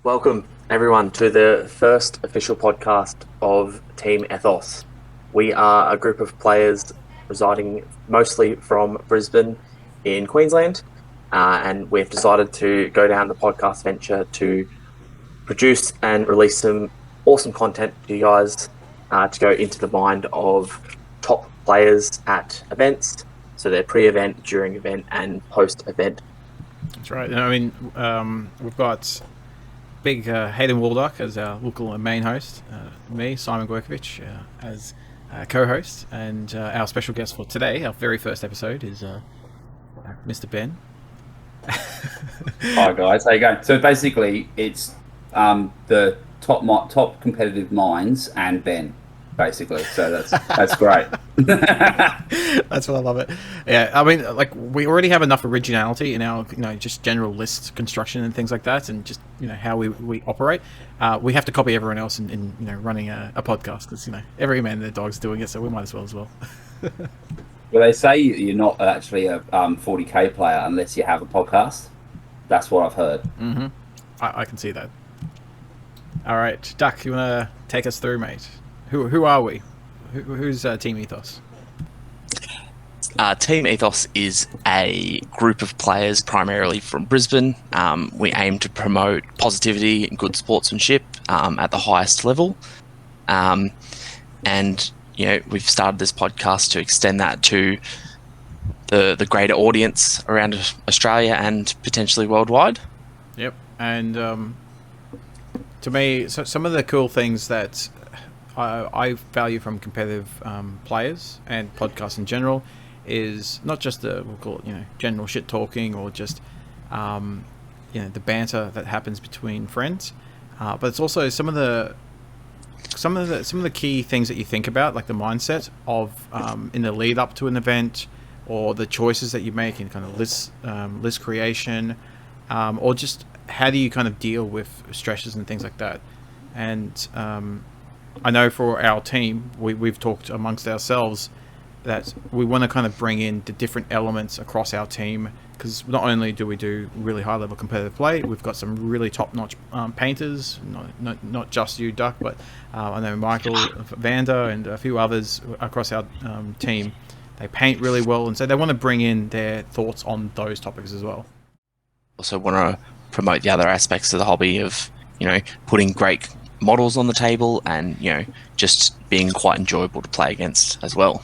Welcome, everyone, to the first official podcast of Team Ethos. We are a group of players residing mostly from Brisbane in Queensland, and we've decided to go down the podcast venture to produce and release some awesome content for you guys to go into the mind of top players at events, so their pre-event, during event, and post-event. That's right. I mean, we've got big Hayden Walduck as our local main host, me, Simon Gojkovic, as co-host, and our special guest for today, our very first episode, is Mr. Ben. Hi guys, how you going? So basically, it's the top competitive minds and Ben, basically. So that's great. That's what I love it. Yeah, I mean, like, we already have enough originality in our, just general list construction and things like that, and just how we operate. We have to copy everyone else in running a podcast, because every man and their dog's doing it, so we might as well. Well, they say you're not actually a 40k player unless you have a podcast. That's what I've heard. Mm-hmm. I can see that. All right, Duck, you want to take us through, mate? Who are we? Who's Team Ethos? Team Ethos is a group of players primarily from Brisbane. We aim to promote positivity and good sportsmanship at the highest level. And we've started this podcast to extend that to the greater audience around Australia and potentially worldwide. Yep. And to me, so some of the cool things that I value from competitive players and podcasts in general is not just we'll call it, general shit talking, or just, the banter that happens between friends, but it's also some of the key things that you think about, like the mindset of in the lead up to an event, or the choices that you make in kind of list creation, or just how do you kind of deal with stresses and things like that. And I know for our team, we've talked amongst ourselves that we want to kind of bring in the different elements across our team, because not only do we do really high level competitive play, we've got some really top notch painters, not just you, Duck, but I know Michael, Vanda, and a few others across our team. They paint really well, and so they want to bring in their thoughts on those topics as well. Also want to promote the other aspects of the hobby of, putting great models on the table, and just being quite enjoyable to play against as well.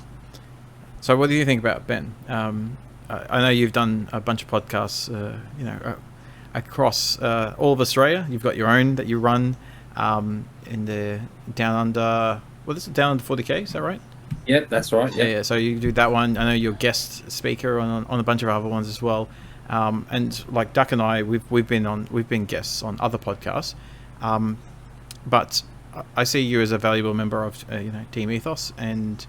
So what do you think about Ben? I know you've done a bunch of podcasts across all of Australia. You've got your own that you run in the down under, what is it, down under 40k, is that right? Yep, that's right. Yep. Yeah, so you do that one. I know you're a guest speaker on a bunch of other ones as well. And like Duck and I, we've been guests on other podcasts. But I see you as a valuable member of Team Ethos, and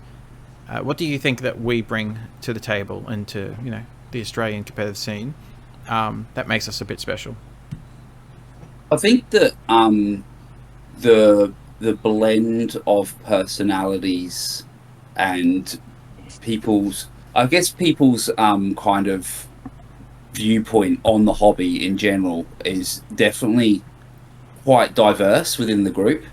what do you think that we bring to the table and to the Australian competitive scene that makes us a bit special? I think that the blend of personalities and people's kind of viewpoint on the hobby in general is definitely quite diverse within the group.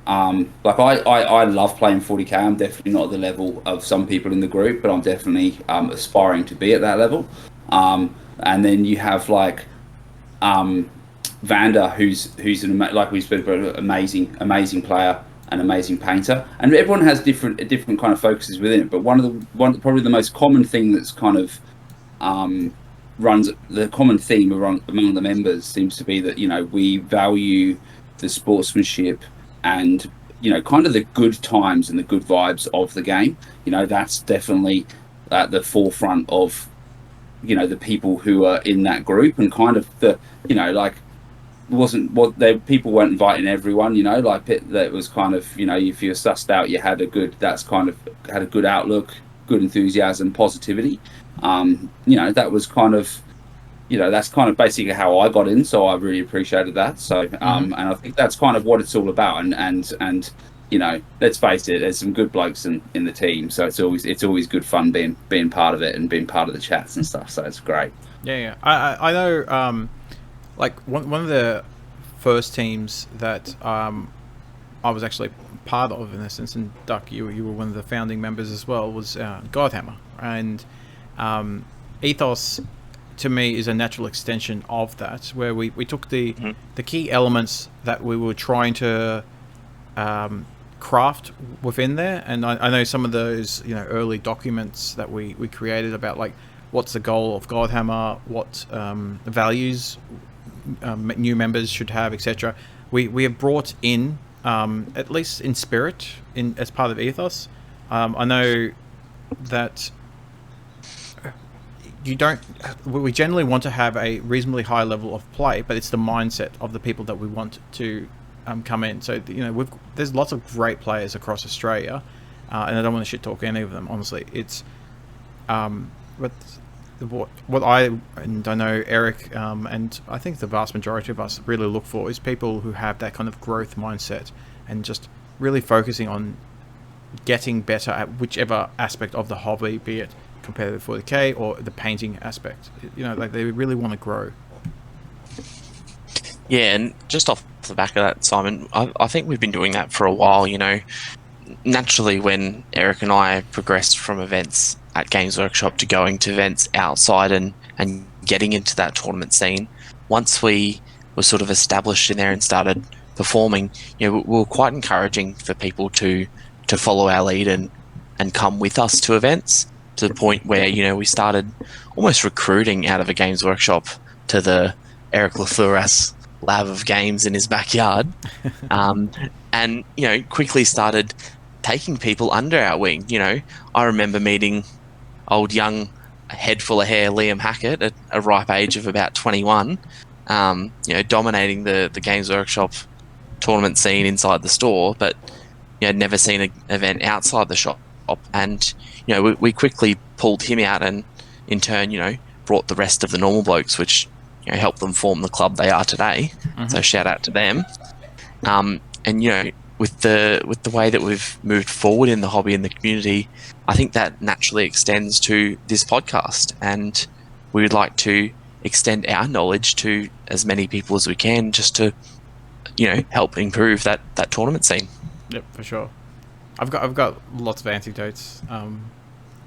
Like I love playing 40k. I'm definitely not at the level of some people in the group, but I'm definitely aspiring to be at that level. And then you have like Vanda, who's like we said, an amazing player, an amazing painter, and everyone has different kind of focuses within it. But probably the most common thing that's kind of runs the common theme among the members seems to be that we value the sportsmanship and kind of the good times and the good vibes of the game. That's definitely at the forefront of the people who are in that group, and kind of the people weren't inviting everyone, that was kind of if you're sussed out, you had a good outlook, good enthusiasm, positivity. That was kind of that's kind of basically how I got in, so I really appreciated that. So and I think that's kind of what it's all about. And let's face it, there's some good blokes in the team, so it's always good fun being part of it and being part of the chats and stuff. So it's great. Yeah. I know. Like one of the first teams that I was actually part of, in essence, and Duck, you were one of the founding members as well, was Godhammer. And Ethos, to me, is a natural extension of that, where we took the key elements that we were trying to craft within there. And I know some of those, early documents that we created about, like, what's the goal of Godhammer, what values new members should have, etc. We have brought in, at least in spirit, as part of Ethos. I know that we generally want to have a reasonably high level of play, but it's the mindset of the people that we want to come in. So there's lots of great players across Australia, and I don't want to shit talk any of them, honestly. It's what I know Eric, and I think the vast majority of us really look for is people who have that kind of growth mindset and just really focusing on getting better at whichever aspect of the hobby, be it competitive 40k or the painting aspect. Like, they really want to grow. Yeah, and just off the back of that, Simon, I think we've been doing that for a while. Naturally, when Eric and I progressed from events at Games Workshop to going to events outside and getting into that tournament scene, once we were sort of established in there and started performing, we were quite encouraging for people to follow our lead and come with us to events, to the point where, we started almost recruiting out of a Games Workshop to the Eric Lafleuras lab of games in his backyard, and quickly started taking people under our wing. I remember meeting old young head full of hair Liam Hackett at a ripe age of about 21, dominating the Games Workshop tournament scene inside the store, but never seen an event outside the shop. And we quickly pulled him out, and in turn brought the rest of the normal blokes, which helped them form the club they are today. So shout out to them. And with the way that we've moved forward in the hobby and the community, I think that naturally extends to this podcast, and we would like to extend our knowledge to as many people as we can, just to help improve that tournament scene. Yep, for sure. I've got lots of anecdotes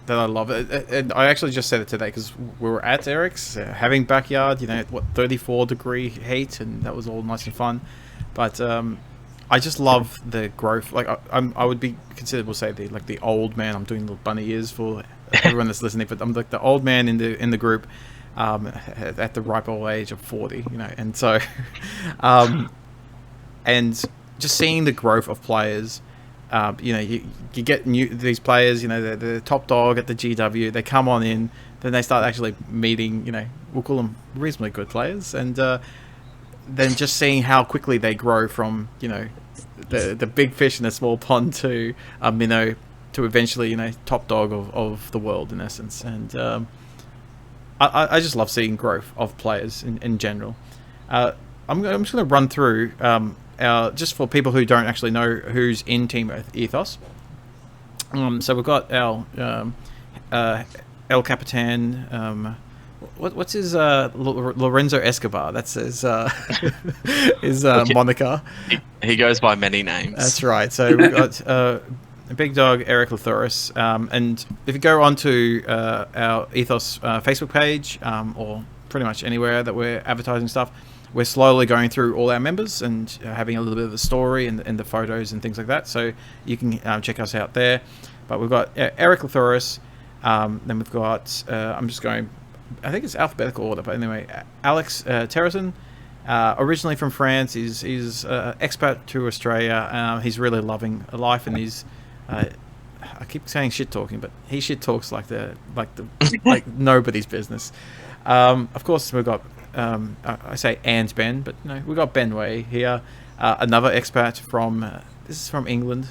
that I love. And I actually just said it today because we were at Eric's, having backyard, 34-degree heat, and that was all nice and fun. But I just love the growth. Like, I would be considered, we'll say, the old man. I'm doing the bunny ears for everyone that's listening, but I'm like the old man in the group, at the ripe old age of 40. And so, and just seeing the growth of players. You get these players, they're the top dog at the GW, they come on in, then they start actually meeting, we'll call them reasonably good players, and then just seeing how quickly they grow from, the big fish in a small pond to a minnow, to eventually, top dog of the world, in essence. And I just love seeing growth of players in general. I'm just going to run through... just for people who don't actually know who's in Team Ethos. So we've got our El Capitan. What's his Lorenzo Escobar? That's his moniker. He goes by many names. That's right. So we've got Big Dog Eric Lafleuras, and if you go onto our Ethos Facebook page, or pretty much anywhere that we're advertising stuff, we're slowly going through all our members and having a little bit of a story and the photos and things like that. So you can check us out there. But we've got Eric Lafleuras. Then we've got, I'm just going, I think it's alphabetical order, but anyway, Alex Terrazin, originally from France. He's expat to Australia. He's really loving life, and he's, I keep saying shit talking, but he shit talks like nobody's business. Of course, we've got, I say and Ben, but we've got Ben Way here, another expat from, this is from England.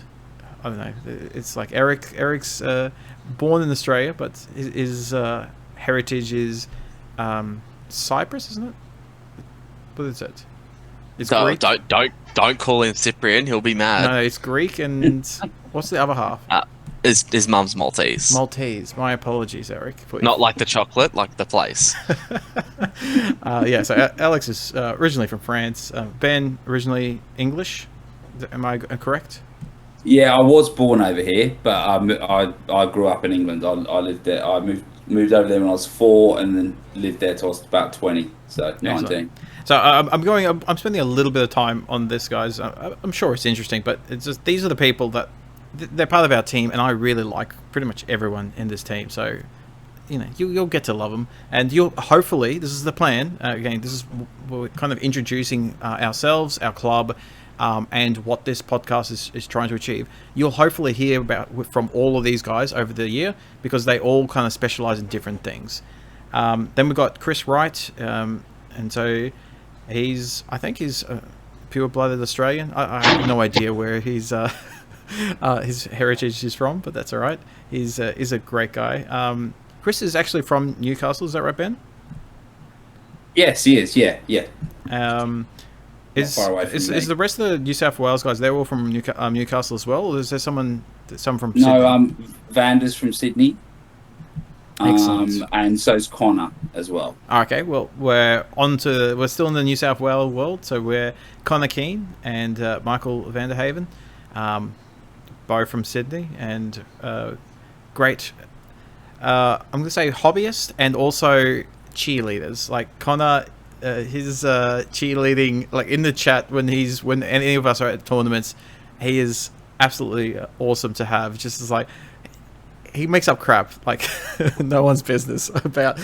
I don't know, it's like Eric's born in Australia, but his heritage is Cyprus, isn't it? What is it? It's No, Greek. don't call him Cyprian. He'll be mad. No, it's Greek, and what's the other half? His mum's Maltese. Maltese. My apologies, Eric. Not like the chocolate, like the place. Yeah, so Alex is originally from France. Ben, originally English. Am I correct? Yeah, I was born over here, but I grew up in England. I lived there. I moved over there when I was 4, and then lived there till I was about 20, so 19. Excellent. So I'm spending a little bit of time on this, guys. I'm sure it's interesting, but it's just these are the people that they're part of our team, and I really like pretty much everyone in this team. So, you know, you'll get to love them, and you'll hopefully, this is the plan. Again, this is we're kind of introducing ourselves, our club, and what this podcast is trying to achieve. You'll hopefully hear about from all of these guys over the year, because they all kind of specialize in different things. Then we've got Chris Wright, and so I think he's pure-blooded Australian. I have no idea where his heritage is from, but that's all right. He's a great guy. Chris is actually from Newcastle, is that right, Ben? Yes, he is. Yeah. Is the rest of the New South Wales guys, they're all from Newcastle as well, or is there some from Sydney? No, Vander's from Sydney. Excellent. And so's Connor as well. Okay, well, we're still in the New South Wales world, so we're Connor Keane and Michael Vanderhaven, both from Sydney, and great, I'm going to say hobbyist and also cheerleaders. Like Connor, his cheerleading, like in the chat when any of us are at tournaments, he is absolutely awesome to have. Just as like, he makes up crap like no one's business about.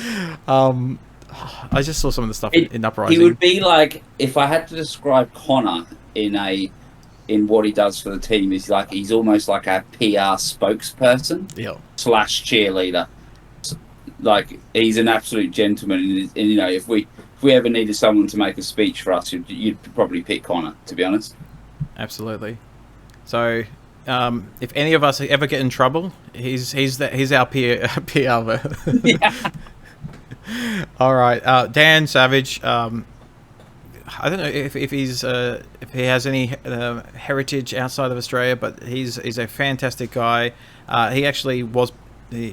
I just saw some of the stuff in Uprising. He would be like, if I had to describe Connor in what he does for the team, he's almost like a PR spokesperson / cheerleader. Like, he's an absolute gentleman, and you know, if we ever needed someone to make a speech for us, you'd probably pick Connor, to be honest. Absolutely. So, if any of us ever get in trouble, he's our PR. Yeah. All right, Dan Savage. I don't know if he has any heritage outside of Australia, but he's a fantastic guy. He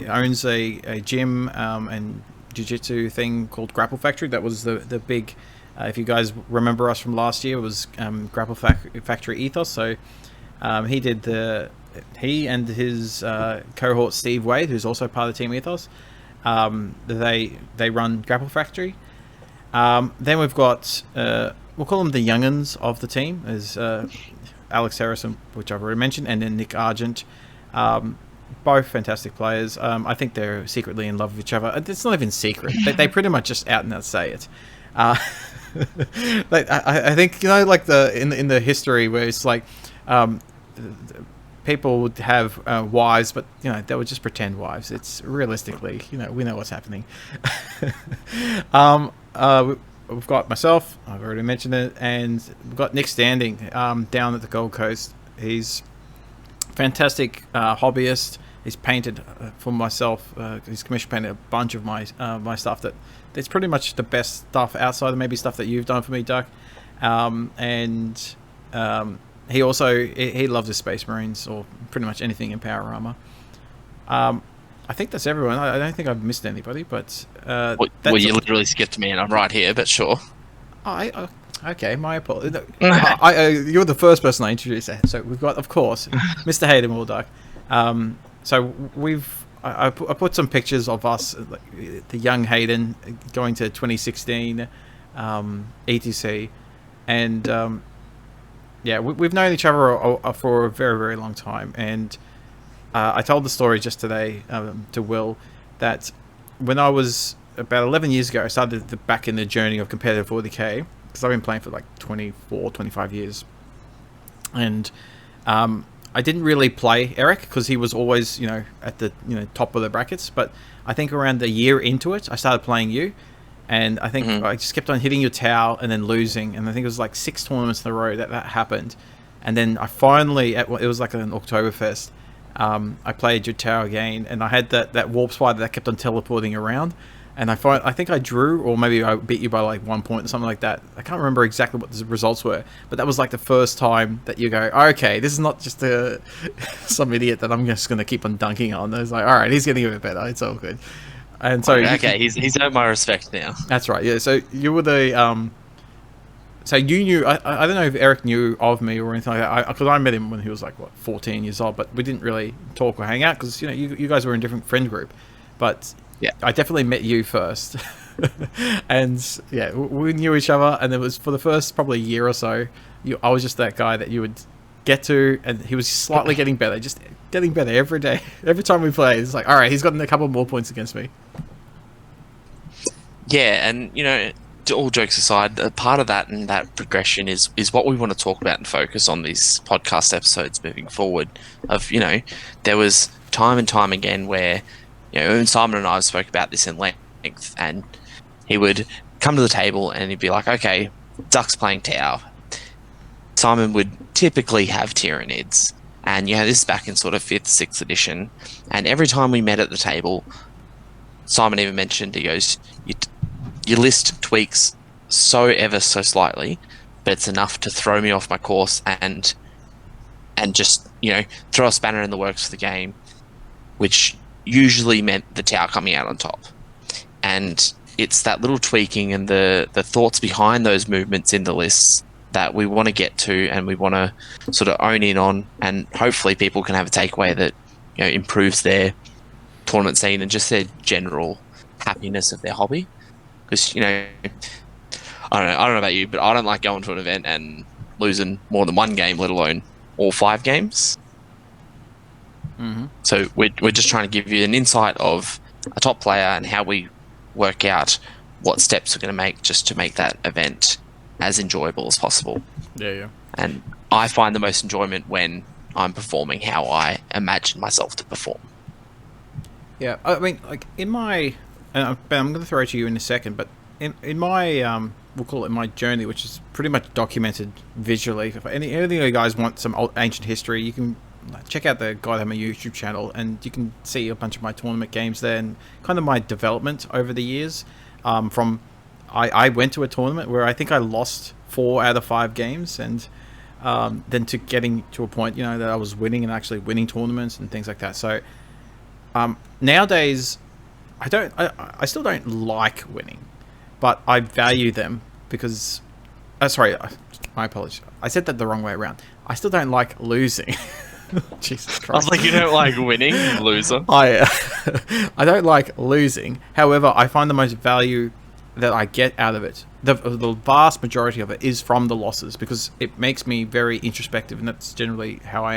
owns a gym and jiu-jitsu thing called Grapple Factory. That was the big. If you guys remember us from last year, it was Grapple Factory Ethos. So. He and his cohort Steve Wade, who's also part of Team Ethos, they run Grapple Factory. Then we've got we'll call them the young'uns of the team, as Alex Harrison, which I've already mentioned, and then Nick Argent, both fantastic players. I think they're secretly in love with each other. It's not even secret; they pretty much just out and out say it. Like I think, you know, like in the history where it's like. People would have wives, but you know, they would just pretend wives. It's realistically, you know, we know what's happening. We've got myself, I've already mentioned it, and we've got Nick Standing down at the Gold Coast. He's fantastic hobbyist. He's painted for myself. He's commission painted a bunch of my stuff. It's pretty much the best stuff outside of maybe stuff that you've done for me, Duck. He also he loves his Space Marines, or pretty much anything in power armor. I think that's everyone. I don't think I've missed anybody, but well, you literally skipped me, and I'm right here. But sure. Okay, my apologies. You're the first person I introduced. So we've got, of course, Mr. Hayden Walduck. So I put some pictures of us, the young Hayden, going to 2016 ETC, and. Yeah, we've known each other for a very, very long time, and I told the story just today to Will that when I was about 11 years ago, I started back in the journey of competitive 40k, because I've been playing for like 24, 25 years, and I didn't really play Eric because he was always, you know, at the top of the brackets, but I think around a year into it, I started playing you. And I think I just kept on hitting your towel and then losing. And I think it was like 6 tournaments in a row that happened. And then I finally, it was like an Oktoberfest, I played your tower again. And I had that warp spider that kept on teleporting around. and I think I drew, or maybe I beat you by like 1 point or something like that. I can't remember exactly what the results were, but that was like the first time that you go, oh, okay, this is not just some idiot that I'm just going to keep on dunking on. It's like, all right, he's getting a bit better. It's all good. And so okay, he's earned my respect now. That's right. Yeah. So you were the so you knew. I don't know if Eric knew of me or anything like that. Because I met him when he was like 14 years old, but we didn't really talk or hang out because you guys were in a different friend group. But yeah, I definitely met you first, and yeah, we knew each other. And it was for the first probably year or so. I was just that guy that you would get to, and he was slightly getting better, just getting better every day. Every time we played, it's like, all right, he's gotten a couple more points against me. Yeah, and all jokes aside, a part of that and that progression is what we want to talk about and focus on these podcast episodes moving forward. There was time and time again where, and Simon and I have spoke about this in length, and he would come to the table and he'd be like, okay, Duck's playing Tau. Simon would typically have Tyranids, and this is back in sort of 5th, 6th edition, and every time we met at the table, Simon even mentioned, he goes, your list tweaks so ever so slightly, but it's enough to throw me off my course and just throw a spanner in the works for the game, which usually meant the Tau coming out on top. And it's that little tweaking and the thoughts behind those movements in the lists that we want to get to, and we want to sort of own in on, and hopefully people can have a takeaway that improves their tournament scene and just their general happiness of their hobby. Because I don't know about you, but I don't like going to an event and losing more than one game, let alone all 5 games. Mm-hmm. So we're just trying to give you an insight of a top player and how we work out what steps we're going to make just to make that event as enjoyable as possible. Yeah. And I find the most enjoyment when I'm performing how I imagine myself to perform. Yeah, I mean, like in my, and I'm going to throw it to you in a second, but in my, we'll call it my journey, which is pretty much documented visually. If anything you guys want some old ancient history, you can check out the God Hammer YouTube channel, and you can see a bunch of my tournament games there and kind of my development over the years. From I went to a tournament where I think I lost 4 out of 5 games, and then to getting to a point, that I was winning and actually winning tournaments and things like that. So nowadays, I still don't like winning, but I value them because. Sorry, my apologies. I said that the wrong way around. I still don't like losing. Jesus Christ. I was like, you don't like winning, you loser. I don't like losing. However, I find the most value that I get out of it, the vast majority of it, is from the losses, because it makes me very introspective, and that's generally how I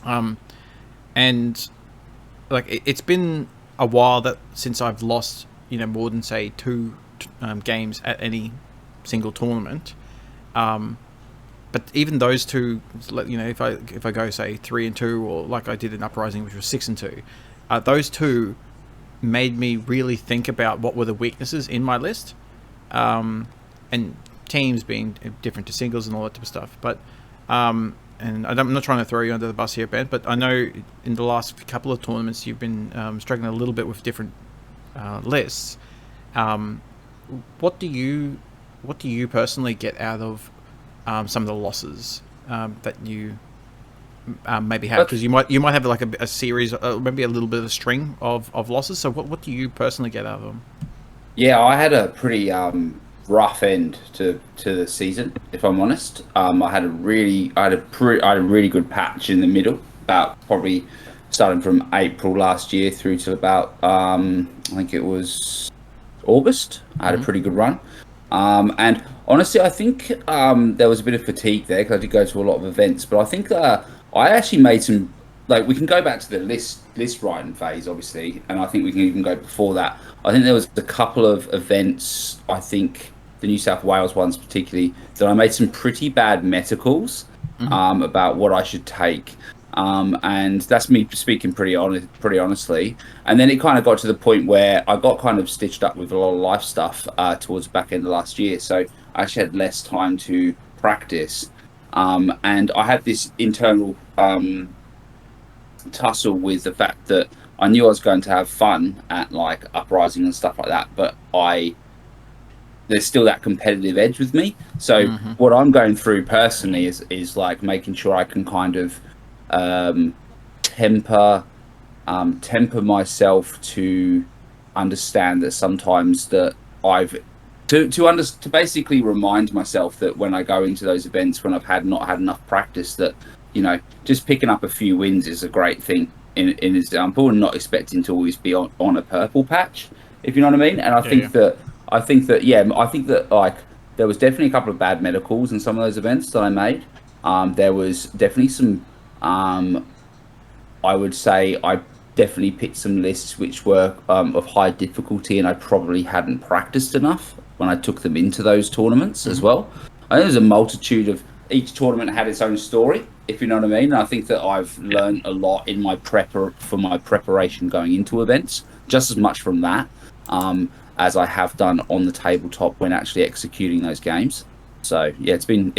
am. And like it's been a while since I've lost, more than say 2 games at any single tournament. But even those 2, if I go say 3-2, or like I did in Uprising, which was 6-2, those 2 made me really think about what were the weaknesses in my list, and teams being different to singles and all that type of stuff. But and I'm not trying to throw you under the bus here, Ben, but I know in the last couple of tournaments you've been struggling a little bit with different lists. What do you personally get out of some of the losses that you maybe have? Because you might have like a series, maybe a little bit of a string of losses. So what do you personally get out of them? Yeah, I had a pretty rough end to the season, if I'm honest. I had a really good patch in the middle, about probably starting from April last year through to about I think it was August. I had a pretty good run. And honestly, I think there was a bit of fatigue there because I did go to a lot of events. But I think I actually made some, like, we can go back to the list writing phase, obviously, and I think we can even go before that. I think there was a couple of events, I think the New South Wales ones particularly, that I made some pretty bad meta calls about what I should take. And that's me speaking pretty honestly. And then it kind of got to the point where I got kind of stitched up with a lot of life stuff towards the back end of last year. So I actually had less time to practice. And I had this internal tussle with the fact that I knew I was going to have fun at like Uprising and stuff like that, but there's still that competitive edge with me. So what I'm going through personally is like making sure I can kind of temper myself to understand that sometimes that to basically remind myself that when I go into those events when I've not had enough practice, that just picking up a few wins is a great thing in example, and not expecting to always be on a purple patch, if you know what I mean. And I think that like there was definitely a couple of bad medicals in some of those events that I made. There was definitely some I would say I definitely picked some lists which were of high difficulty, and I probably hadn't practiced enough when I took them into those tournaments as well. I think there's a multitude of, each tournament had its own story, if you know what I mean. And I think that I've learned a lot in my preparation going into events, just as much from that as I have done on the tabletop when actually executing those games. So yeah, it's been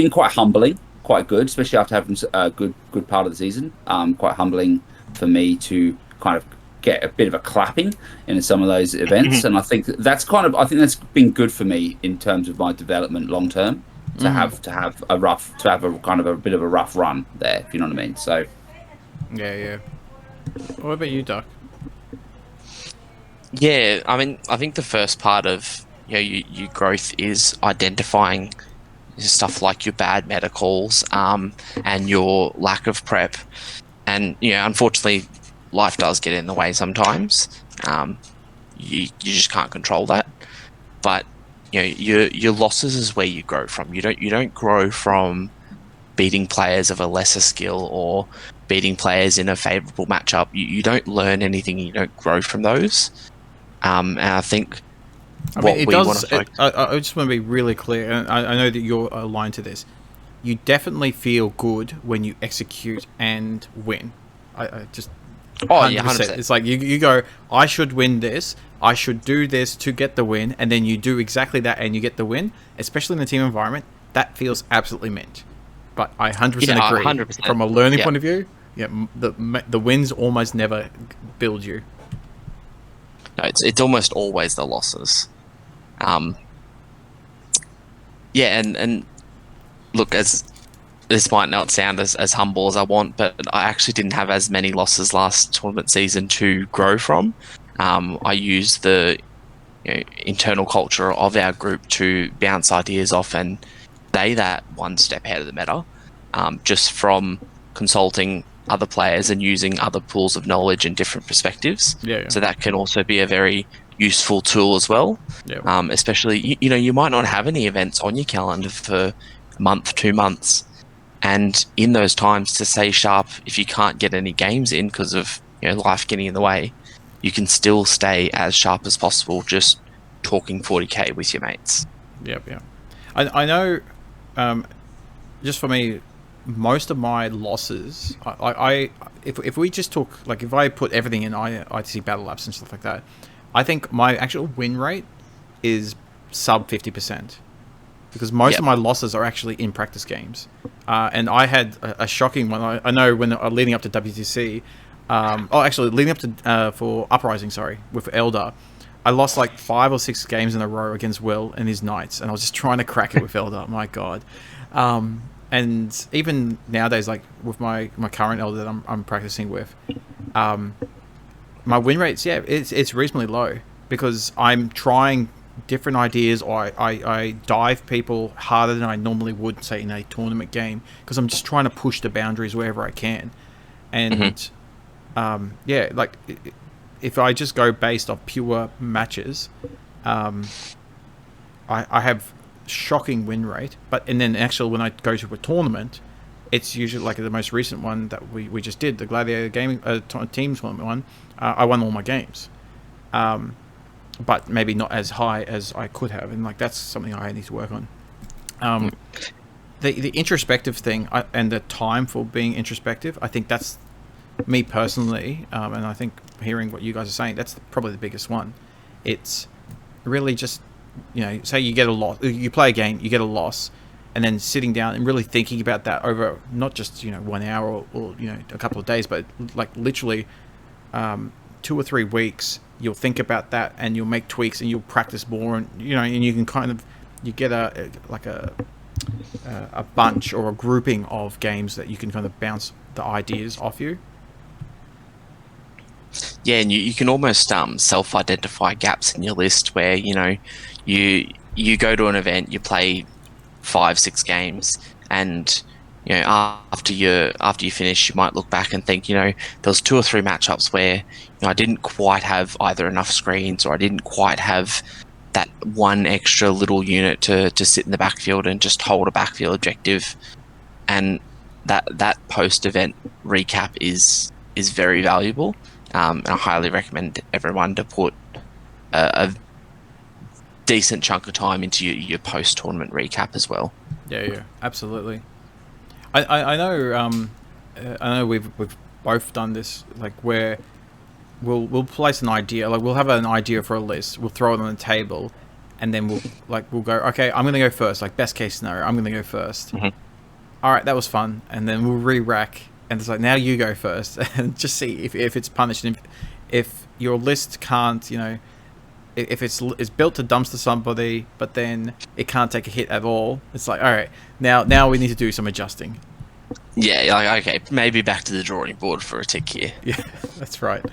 quite humbling, quite good, especially after having a good part of the season. Quite humbling for me to kind of get a bit of a clapping in some of those events, and I think that's been good for me in terms of my development long term. To have a kind of a bit of a rough run there, if you know what I mean. So yeah. What about you, Duck? Yeah, I mean, I think the first part of your growth is identifying stuff like your bad medicals and your lack of prep, and unfortunately life does get in the way sometimes. You just can't control that, but your losses is where you grow from. You don't grow from beating players of a lesser skill or beating players in a favorable matchup. You don't learn anything. You don't grow from those. And I think I just want to be really clear, and I know that you're aligned to this. You definitely feel good when you execute and win. I just 100%. It's like you go, I should win this, I should do this to get the win, and then you do exactly that and you get the win, especially in the team environment. That feels absolutely mint. But I 100% agree. 100%. From a learning point of view, the wins almost never build you. No, it's almost always the losses. And look, as this might not sound as humble as I want, but I actually didn't have as many losses last tournament season to grow from. I used the internal culture of our group to bounce ideas off and stay that one step ahead of the meta, just from consulting other players and using other pools of knowledge and different perspectives. So that can also be a very useful tool as well. Especially, you might not have any events on your calendar for a month, 2 months. And in those times, to stay sharp, if you can't get any games in because of life getting in the way, you can still stay as sharp as possible, just talking 40k with your mates. I know, just for me, most of my losses, if we just talk, like if I put everything in ITC Battle Labs and stuff like that, I think my actual win rate is sub 50%. Because most of my losses are actually in practice games. And I had a shocking one. I know when leading up to WTC, leading up to for Uprising, with Elder, I lost like 5 or 6 games in a row against Will and his Knights, and I was just trying to crack it with Elder. My God. And even nowadays, like with my current Elder that I'm practicing with, my win rates, it's reasonably low because I'm trying different ideas, or I dive people harder than I normally would, say, in a tournament game, because I'm just trying to push the boundaries wherever I can. And like if I just go based off pure matches, I have shocking win rate, and then actually when I go to a tournament, it's usually like the most recent one that we just did, the Gladiator gaming team tournament one. I won all my games. But maybe not as high as I could have, and like that's something I need to work on. The introspective thing and the time for being introspective, I think that's me personally, and I think hearing what you guys are saying, that's probably the biggest one. It's really just say you get a loss, you play a game, you get a loss, and then sitting down and really thinking about that over not just 1 hour or a couple of days, but like literally 2 or 3 weeks, you'll think about that and you'll make tweaks and you'll practice more, and and you can kind of get a bunch or a grouping of games that you can kind of bounce the ideas off you. Yeah, and you can almost self-identify gaps in your list where you go to an event, you play 5-6 games, and after you finish, you might look back and think, there was 2 or 3 matchups where I didn't quite have either enough screens, or I didn't quite have that one extra little unit to sit in the backfield and just hold a backfield objective. And that post-event recap is very valuable. And I highly recommend everyone to put a decent chunk of time into your post-tournament recap as well. Yeah, absolutely. I know we've both done this, like where we'll place an idea, like we'll have an idea for a list, we'll throw it on the table, and then we'll go, okay, I'm gonna go first, like best case scenario, I'm gonna go first. Mm-hmm. All right, that was fun, and then we'll re-rack, and it's like, now you go first, and just see if it's punished, and if your list can't, if it's built to dumpster somebody, but then it can't take a hit at all, it's like, all right, now we need to do some adjusting. Yeah, like, okay, maybe back to the drawing board for a tick here. Yeah, that's right.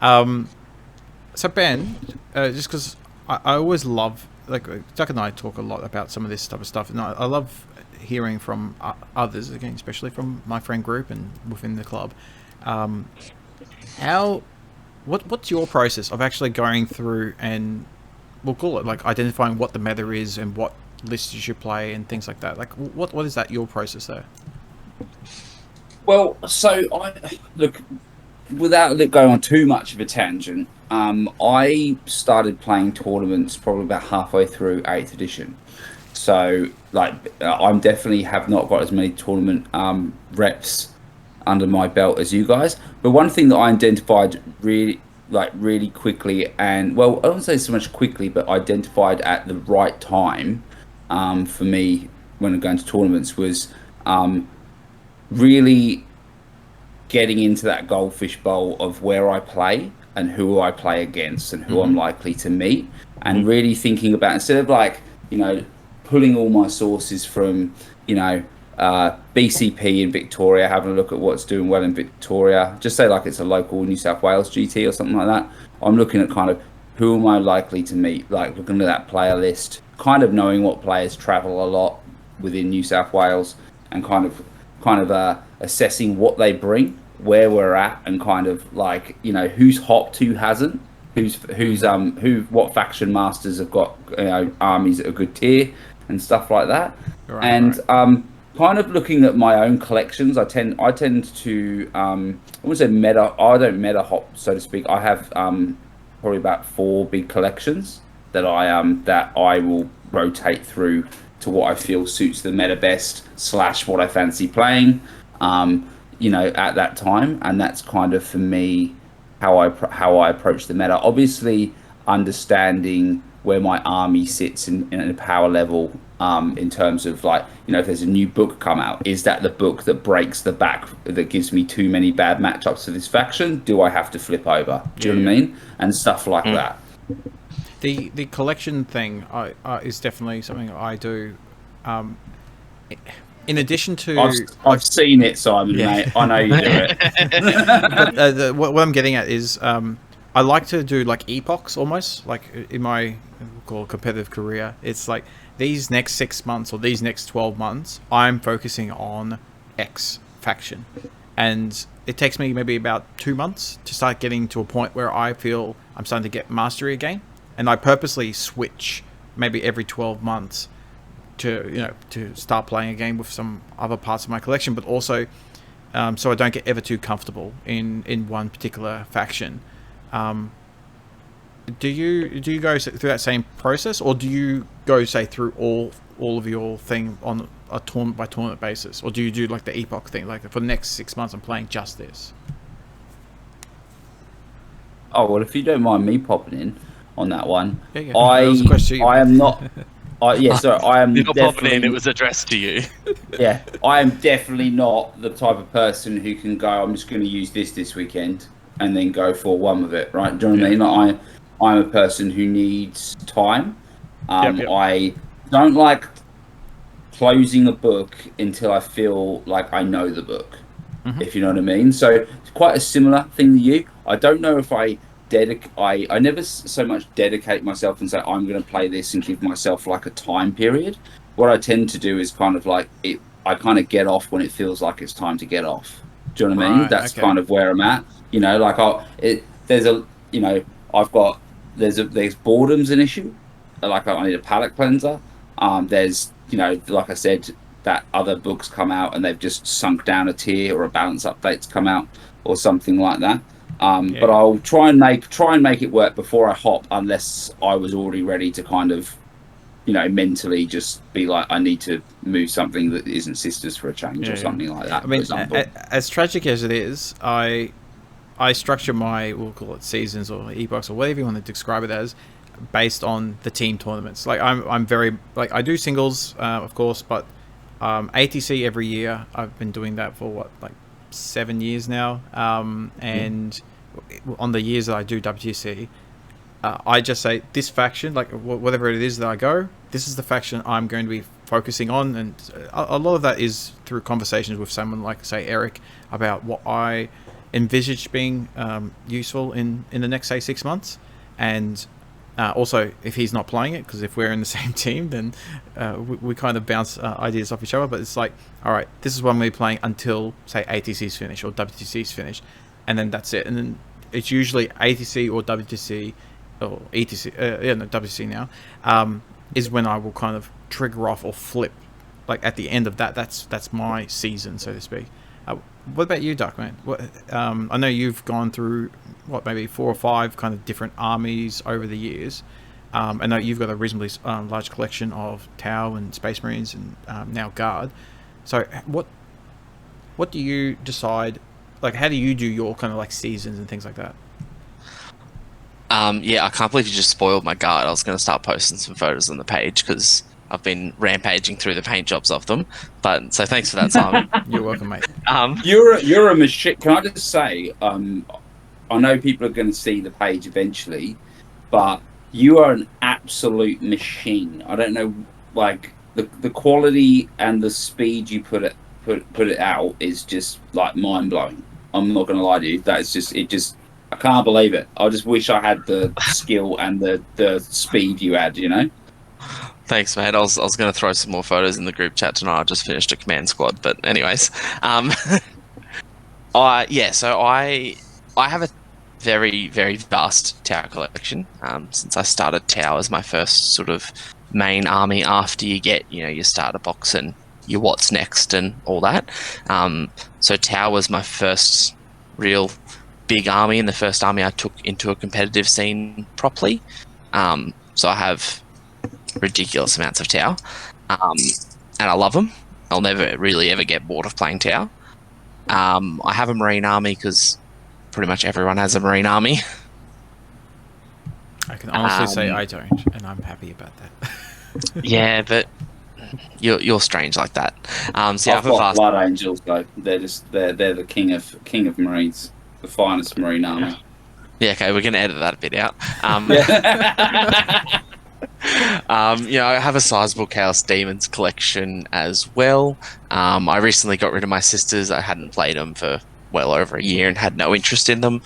So Ben, just because I always love, like Duck and I talk a lot about some of this type of stuff, and I love hearing from others, again, especially from my friend group and within the club. What's your process of actually going through and we'll call it like identifying what the meta is and what lists you should play and things like that? Like what is that your process there? Well, so look, without going on too much of a tangent, I started playing tournaments probably about halfway through 8th edition. So, like, I'm definitely have not got as many tournament reps under my belt as you guys. But one thing that I identified really quickly, and well, I don't say so much quickly, but identified at the right time for me when I'm going to tournaments was really getting into that goldfish bowl of where I play and who I play against and who I'm likely to meet, and really thinking about, instead of like, pulling all my sources from, BCP in Victoria, having a look at what's doing well in Victoria, just say like it's a local New South Wales GT or something like that. I'm looking at kind of who am I likely to meet, like looking at that player list, kind of knowing what players travel a lot within New South Wales, and kind of assessing what they bring, where we're at, and kind of like, who's hopped, who hasn't, what faction masters have got, armies at a good tier and stuff like that. Right. Kind of looking at my own collections, I tend to I wouldn't say meta. I don't meta hop, so to speak. I have probably about 4 big collections that I will rotate through to what I feel suits the meta best / what I fancy playing, at that time, and that's kind of for me how I approach the meta. Obviously, understanding where my army sits in a power level, in terms of like, if there's a new book come out, is that the book that breaks the back, that gives me too many bad matchups for this faction? Do I have to flip over? Do you know what I mean? And stuff like that. The collection thing is definitely something I do. In addition to, I've seen it, Simon, mate. I know you do it. But, what I'm getting at is, I like to do like epochs almost, like in my competitive career. It's like these next 6 months or these next 12 months, I'm focusing on X faction, and it takes me maybe about 2 months to start getting to a point where I feel I'm starting to get mastery again, and I purposely switch maybe every 12 months to start playing a game with some other parts of my collection, but also so I don't get ever too comfortable in one particular faction. Do you go through that same process, or do you go say through all of your thing on a tournament by tournament basis, or do you do like the epoch thing, like for the next 6 months I'm playing just this? Oh well, if you don't mind me popping in on that one, yeah. I am not So I am You're not popping in, definitely. it was addressed to you. Yeah, I am definitely not the type of person who can go, I'm just going to use this weekend and then go for one with it, right? Do you know what I mean? Like, I'm a person who needs time. Yep. I don't like closing a book until I feel like I know the book, if you know what I mean. So it's quite a similar thing to you. I don't know if I never so much dedicate myself and say I'm going to play this and give myself like a time period. What I tend to do is kind of like it. I kind of get off when it feels like it's time to get off. Do you know what I mean? Right, That's okay. kind of where I'm at. You know, like there's boredom's an issue. Like I need a palate cleanser. There's like I said, that other books come out and they've just sunk down a tier, or a balance update's come out or something like that. But I'll try and make it work before I hop, unless I was already ready to kind of, mentally just be like, I need to move something that isn't Sisters for a change or something like that. I mean, for example. as tragic as it is, I structure my, we'll call it seasons or epochs or whatever you want to describe it as, based on the team tournaments. Like I'm very, like, I do singles, of course, but ATC every year. I've been doing that for 7 years now. And on the years that I do WTC, I just say this faction, like whatever it is that I go, this is the faction I'm going to be focusing on. And a lot of that is through conversations with someone like, say, Eric, about what I envisage being useful in the next, say, 6 months. And also, if he's not playing it, because if we're in the same team, then we kind of bounce ideas off each other. But it's like, all right, this is one we're playing until, say, ATC's finished or WTC's finished, and then that's it. And then it's usually ATC or WTC or ETC, WTC now, is when I will kind of trigger off or flip. Like at the end of that, that's my season, so to speak. What about you, Duck, man? I know you've gone through maybe 4 or 5 kind of different armies over the years. I know you've got a reasonably large collection of Tau and Space Marines and now Guard. So what do you decide? Like, how do you do your kind of like seasons and things like that? Yeah, I can't believe you just spoiled my Guard. I was going to start posting some photos on the page because I've been rampaging through the paint jobs of them. But so thanks for that, Simon. You're welcome, mate. You're a machine. Can I just say, I know people are going to see the page eventually, but you are an absolute machine. I don't know, like the quality and the speed you put it out is just like mind blowing. I'm not going to lie to you. That is just I can't believe it. I just wish I had the skill and the speed you had. Thanks, mate. I was going to throw some more photos in the group chat tonight. I just finished a command squad, but anyways, So I have a very, very vast Tau collection. Since I started Tau as my first sort of main army after you get your starter box and your what's next and all that. So Tau was my first real big army and the first army I took into a competitive scene properly. So I have ridiculous amounts of Tau, and I love them. I'll never really ever get bored of playing Tau. I have a Marine army because pretty much everyone has a Marine army. I can honestly say I don't, and I'm happy about that. Yeah, but you're strange like that. So I've got Blood Angels though. They're the king of Marines, the finest Marine army. Yeah, okay, we're gonna edit that a bit out. I have a sizable Chaos Demons collection as well. I recently got rid of my Sisters. I hadn't played them for well over a year and had no interest in them,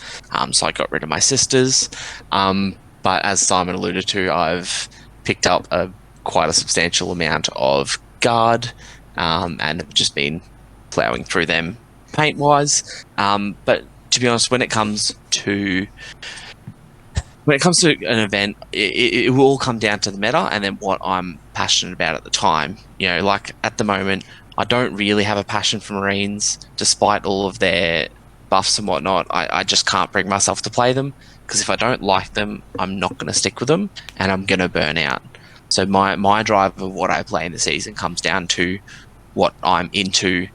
so I got rid of my Sisters. But as Simon alluded to, I've picked up quite a substantial amount of Guard, and have just been ploughing through them paint-wise. But to be honest, when it comes to an event, it will all come down to the meta and then what I'm passionate about at the time. Like at the moment, I don't really have a passion for Marines, despite all of their buffs and whatnot. I just can't bring myself to play them, because if I don't like them, I'm not going to stick with them and I'm going to burn out. So my drive of what I play in the season comes down to what I'm into,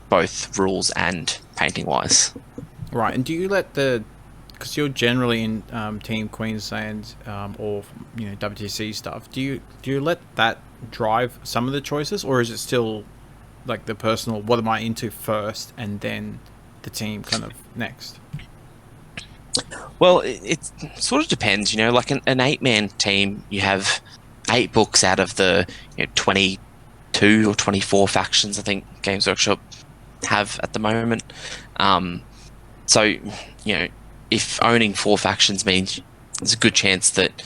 both rules and painting-wise. Right, and do you let the because you're generally in Team Queensland or WTC stuff, do you let that drive some of the choices, or is it still like the personal, what am I into first, and then the team kind of next? Well, it sort of depends, like an 8-man team, you have 8 books out of the 22 or 24 factions I think Games Workshop have at the moment. So, if owning 4 factions means there's a good chance that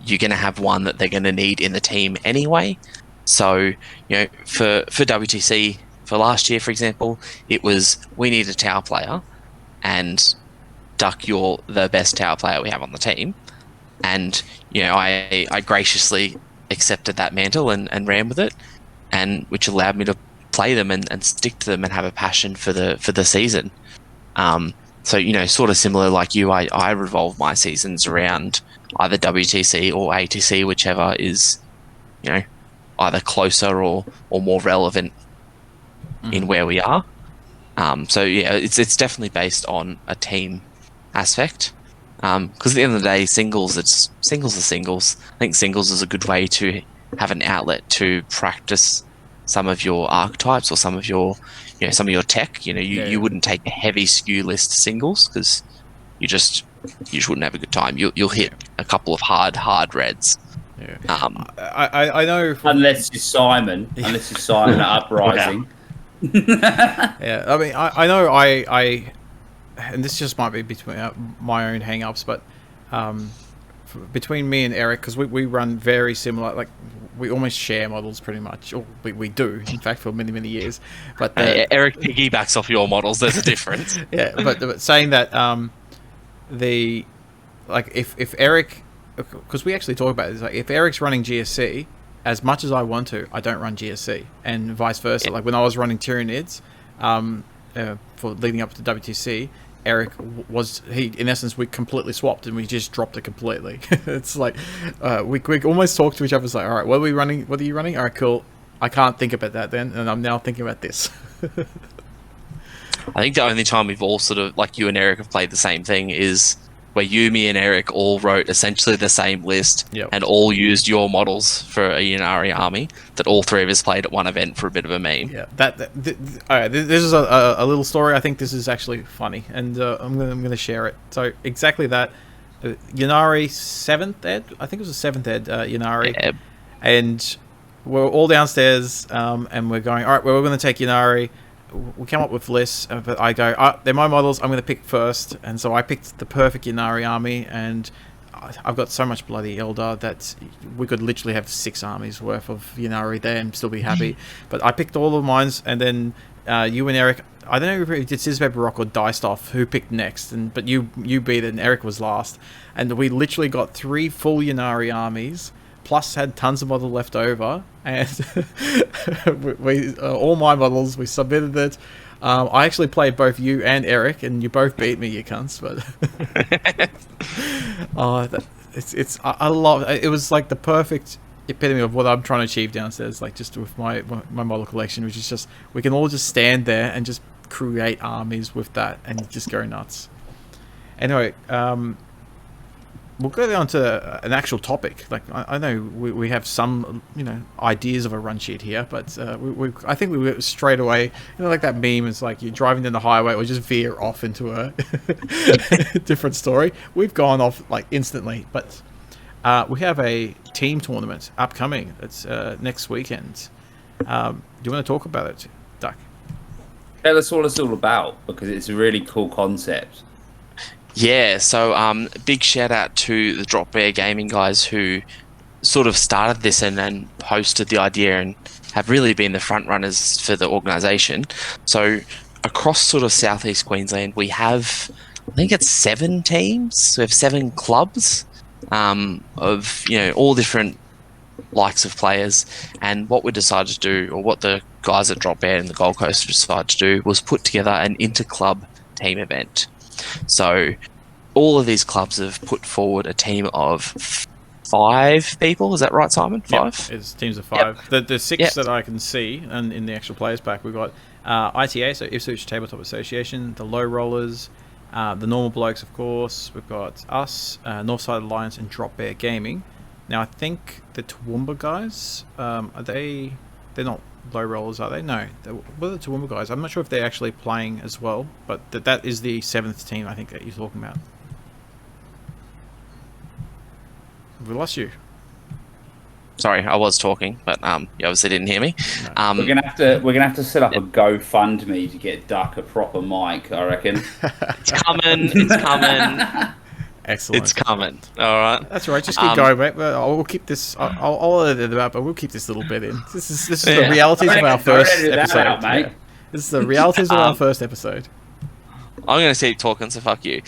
you're going to have one that they're going to need in the team anyway. So, for WTC, for last year, for example, it was, we need a tower player, and Duck, you're the best tower player we have on the team. And, I graciously accepted that mantle and ran with it, and which allowed me to play them and stick to them and have a passion for the season. So, sort of similar like you, I revolve my seasons around either WTC or ATC, whichever is, either closer or more relevant in where we are. So yeah, it's definitely based on a team aspect. Because at the end of the day, singles are singles. I think singles is a good way to have an outlet to practice some of your archetypes or some of your tech. You wouldn't take a heavy skew list singles because you just wouldn't have a good time. You'll hit a couple of hard reds. Yeah. I know unless you're Simon at Uprising. Yeah, I mean, I know I and this just might be between my own hang-ups, but between me and Eric, because we run very similar, like we almost share models pretty much, or we do, in fact, for many years. But Eric piggybacks off your models. There's a difference. Yeah, but saying that if Eric, because we actually talk about this, like if Eric's running GSC, as much as I want to, I don't run GSC, and vice versa. Yeah. Like when I was running Tyranids for leading up to WTC, Eric in essence, we completely swapped and we just dropped it completely. It's like we almost talked to each other. It's like, all right, what are we running? What are you running? All right, cool. I can't think about that then, and I'm now thinking about this. I think the only time we've all sort of, like you and Eric have played the same thing is where you, me, and Eric all wrote essentially the same list. Yep. And all used your models for a Ynnari army that all 3 of us played at one event for a bit of a meme. Yeah, all right, this is a little story. I think this is actually funny, and I'm gonna share it. So exactly that, Ynnari 7th ed, I think it was a 7th ed Ynnari, yeah. And we're all downstairs, and we're going, all right, well, we're going to take Ynnari. We come up with lists, but I go, they're my models, I'm going to pick first. And so I picked the perfect Ynnari army, and I've got so much bloody Eldar that we could literally have 6 armies worth of Ynnari there and still be happy. But I picked all of mine, and then you and Eric, I don't know if you did Scissors Paper Rock or Diced Off who picked next, but you beat it, and Eric was last. And we literally got 3 full Ynnari armies, plus had tons of models left over, and we all my models, we submitted it. I actually played both you and Eric, and you both beat me, you cunts. But I love it. Was like the perfect epitome of what I'm trying to achieve downstairs, like just with my model collection, which is just we can all just stand there and just create armies with that and just go nuts. Anyway, we'll go on to an actual topic. Like I know we have some ideas of a run sheet here, but I think we went straight away. Like that meme is like you're driving down the highway or just veer off into a different story. We've gone off like instantly, but we have a team tournament upcoming. It's next weekend. Do you want to talk about it, Duck? Tell us what it's all about, because it's a really cool concept. Yeah, so big shout out to the Drop Bear Gaming guys who sort of started this and posted the idea and have really been the front runners for the organisation. So across sort of southeast Queensland, we have, I think it's 7 teams. We have 7 clubs of all different likes of players. And what we decided to do, or what the guys at Drop Bear and the Gold Coast decided to do, was put together an inter-club team event. So all of these clubs have put forward a team of 5 people. Is that right, Simon? 5? Yep, it's teams of 5. Yep. The 6 yep. that I can see, and in the actual players pack, we've got ITA, so Ipswich Tabletop Association, the Low Rollers, The Normal Blokes, of course. We've got us, Northside Alliance, and Drop Bear Gaming. Now, I think the Toowoomba guys, are they... They're not low rollers, are they? No. What are the Toowoomba guys? I'm not sure if they're actually playing as well, but that is the 7th team, I think, that you're talking about. We lost you. Sorry, I was talking, but you obviously didn't hear me. No. We're gonna have to set up a GoFundMe to get Duck a proper mic, I reckon. It's coming. It's coming. Excellent. It's coming. All right. That's all right. Just keep going, mate. We'll keep this. I'll edit it out, but we'll keep this little bit in. This is the realities of our first episode, mate. This is the realities of our first episode. I'm going to keep talking, so fuck you.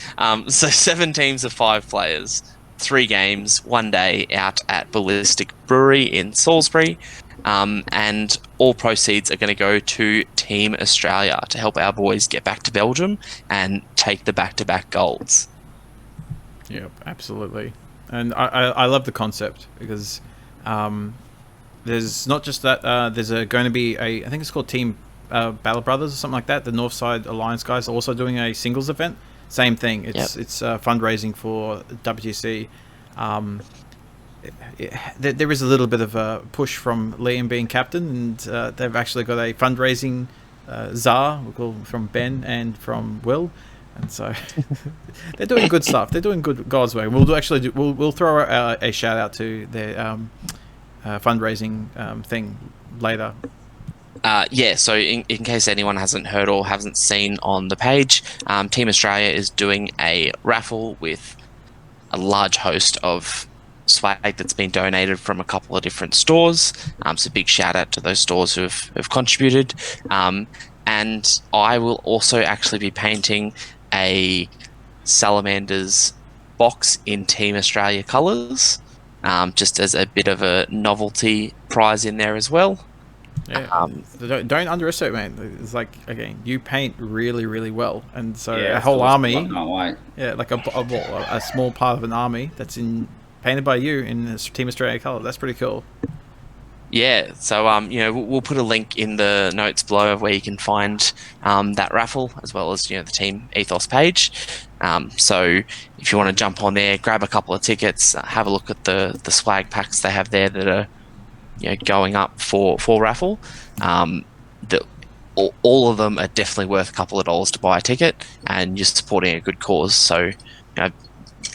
So 7 teams of 5 players, 3 games, 1 day out at Ballistic Brewery in Salisbury, and all proceeds are going to go to Team Australia to help our boys get back to Belgium and take the back-to-back golds. Yep, absolutely. And I love the concept because there's not just that. There's going to be I think it's called Team Battle Brothers or something like that. The Northside Alliance guys are also doing a singles event. Same thing. It's fundraising for WTC. There is a little bit of a push from Liam being captain, and they've actually got a fundraising czar from Ben and from Will. And so they're doing good stuff. They're doing good God's way. We'll throw a shout out to their fundraising thing later. So in case anyone hasn't heard or hasn't seen on the page, Team Australia is doing a raffle with a large host of swag that's been donated from a couple of different stores. So big shout out to those stores who have contributed. And I will also actually be painting a Salamanders box in Team Australia colours, just as a bit of a novelty prize in there as well. Yeah, don't underestimate. It's like, again, you paint really, really well, and so a whole army, like a small part of an army that's painted by you in Team Australia colour. That's pretty cool. Yeah, so we'll put a link in the notes below of where you can find that raffle, as well as the Team Ethos page. So if you want to jump on there, grab a couple of tickets, have a look at the swag packs they have there that are going up for raffle. All of them are definitely worth a couple of dollars to buy a ticket, and you're supporting a good cause. So I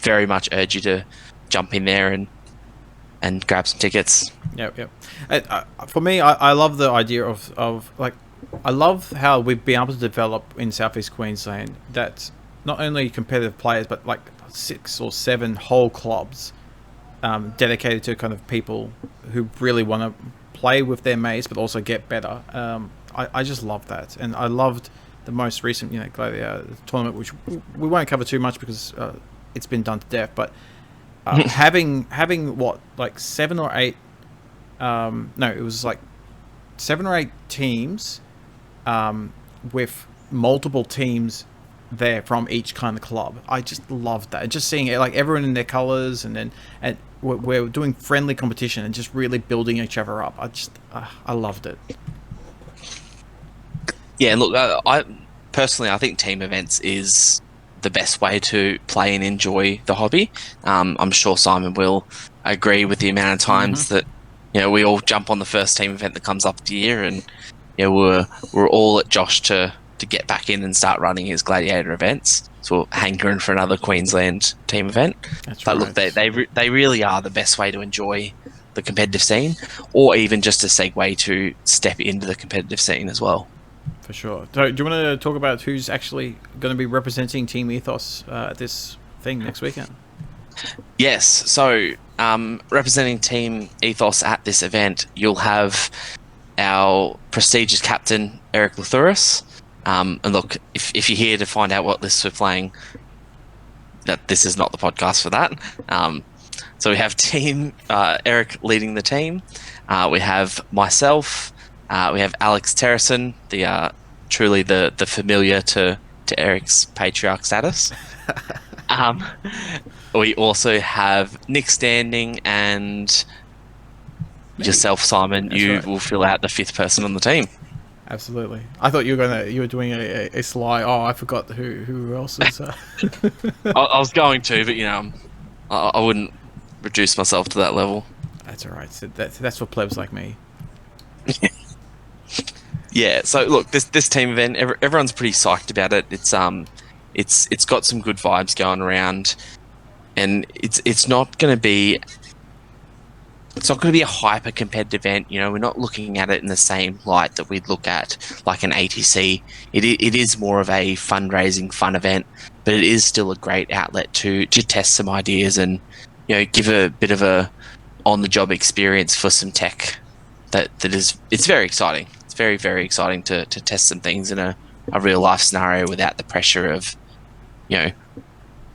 very much urge you to jump in there and grab some tickets. Yep. For me, I love the idea of like, I love how we've been able to develop in Southeast Queensland that not only competitive players, but like 6 or 7 whole clubs dedicated to kind of people who really want to play with their mates, but also get better. I just love that, and I loved the most recent tournament, which we won't cover too much because it's been done to death, but having what, like 7 or 8 it was like 7 or 8 teams with multiple teams there from each kind of club. I just loved that. Just seeing it, like everyone in their colours, and we're doing friendly competition and just really building each other up. I loved it. Yeah, look, I personally think team events is the best way to play and enjoy the hobby. I'm sure Simon will agree with the amount of times that we all jump on the first team event that comes up the year, and we're all at Josh to get back in and start running his gladiator events. So we're hankering for another Queensland team event. That's but right. Look, they really are the best way to enjoy the competitive scene, or even just a segue to step into the competitive scene as well. For sure. So, do you want to talk about who's actually going to be representing Team Ethos at this thing next weekend? Yes. So, representing Team Ethos at this event, you'll have our prestigious captain, Eric Lathuris. And look, if you're here to find out what lists we're playing, that this is not the podcast for that. So we have Team Eric leading the team. We have myself. We have Alex Terrison, truly the familiar to Eric's patriarch status. We also have Nick Standing and yourself, Simon. That's you right. will fill out the 5th person on the team. Absolutely. I thought you were doing a sly. Oh, I forgot who else is. I was going to, but I wouldn't reduce myself to that level. That's all right. So that's for plebs like me. Yeah. So look, this team event, everyone's pretty psyched about it. It's got some good vibes going around, and it's not going to be. It's not going to be a hyper competitive event. We're not looking at it in the same light that we'd look at like an ATC. It is more of a fundraising fun event, but it is still a great outlet to test some ideas and give a bit of a on the job experience for some tech. It's very exciting. It's very, very exciting to test some things in a real life scenario without the pressure of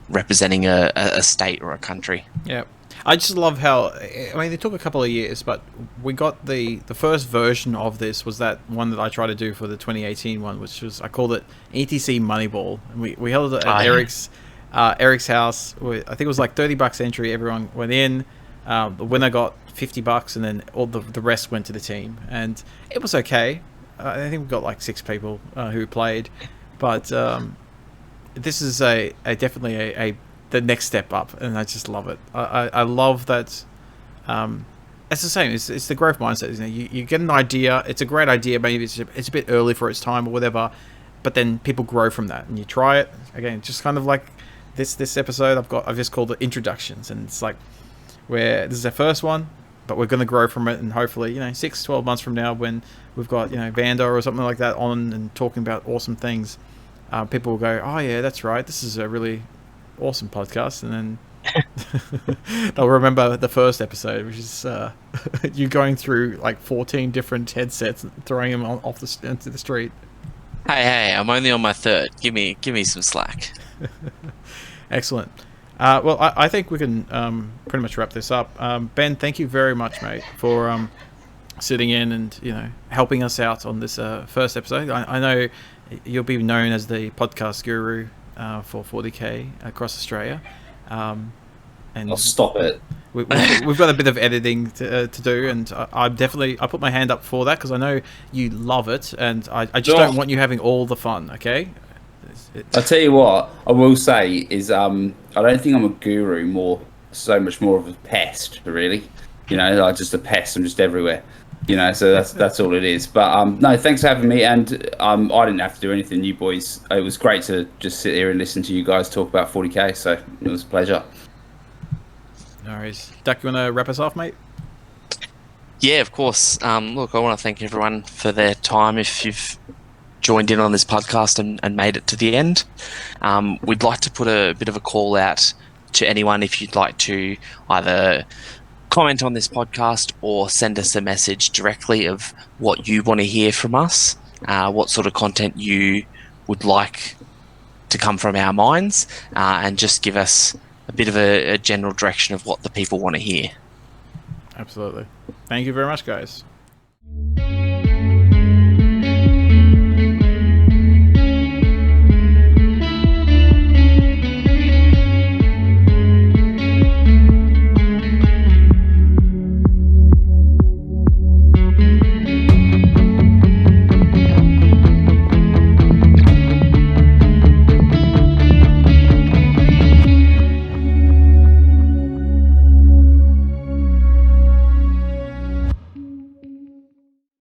representing a state or a country. Yeah. I just love how, it took a couple of years, but we got the first version of this was that one that I tried to do for the 2018 one, which was, I called it ETC Moneyball. And we held it at Eric's house. I think it was like $30 entry. Everyone went in. The winner got $50, and then all the rest went to the team. And it was okay. I think we got like 6 people who played. But this is definitely the next step up, and I just love it. I love that. It's the same. It's the growth mindset. You get an idea. It's a great idea. Maybe it's a bit early for its time or whatever, but then people grow from that, and you try it again. Just kind of like this episode. I've just called it introductions, and it's like where this is our first one, but we're going to grow from it, and hopefully 6-12 months from now, when we've got Vander or something like that on and talking about awesome things, people will go, oh yeah, that's right. This is a really awesome podcast, and then they'll remember the first episode, which is you going through like 14 different headsets and throwing them into the street. Hey, I'm only on my third. Give me some slack. Excellent. Well, I think we can pretty much wrap this up. Ben, thank you very much, mate, for sitting in and helping us out on this first episode. I know you'll be known as the podcast guru for 40k across Australia, and I'll stop it. We've got a bit of editing to do, and I put my hand up for that because I know you love it, and I just don't want you having all the fun. Okay. I'll tell you what I will say is I don't think I'm a guru, so much more of a pest, really. Like just a pest. I'm just everywhere. So that's all it is. But no, thanks for having me. And I didn't have to do anything. You boys, it was great to just sit here and listen to you guys talk about 40k. So it was a pleasure. No worries. Duck, you want to wrap us off, mate? Yeah, of course. Look, I want to thank everyone for their time. If you've joined in on this podcast and made it to the end, we'd like to put a bit of a call out to anyone if you'd like to either comment on this podcast or send us a message directly of what you want to hear from us, what sort of content you would like to come from our minds, and just give us a bit of a general direction of what the people want to hear. Absolutely. Thank you very much, guys.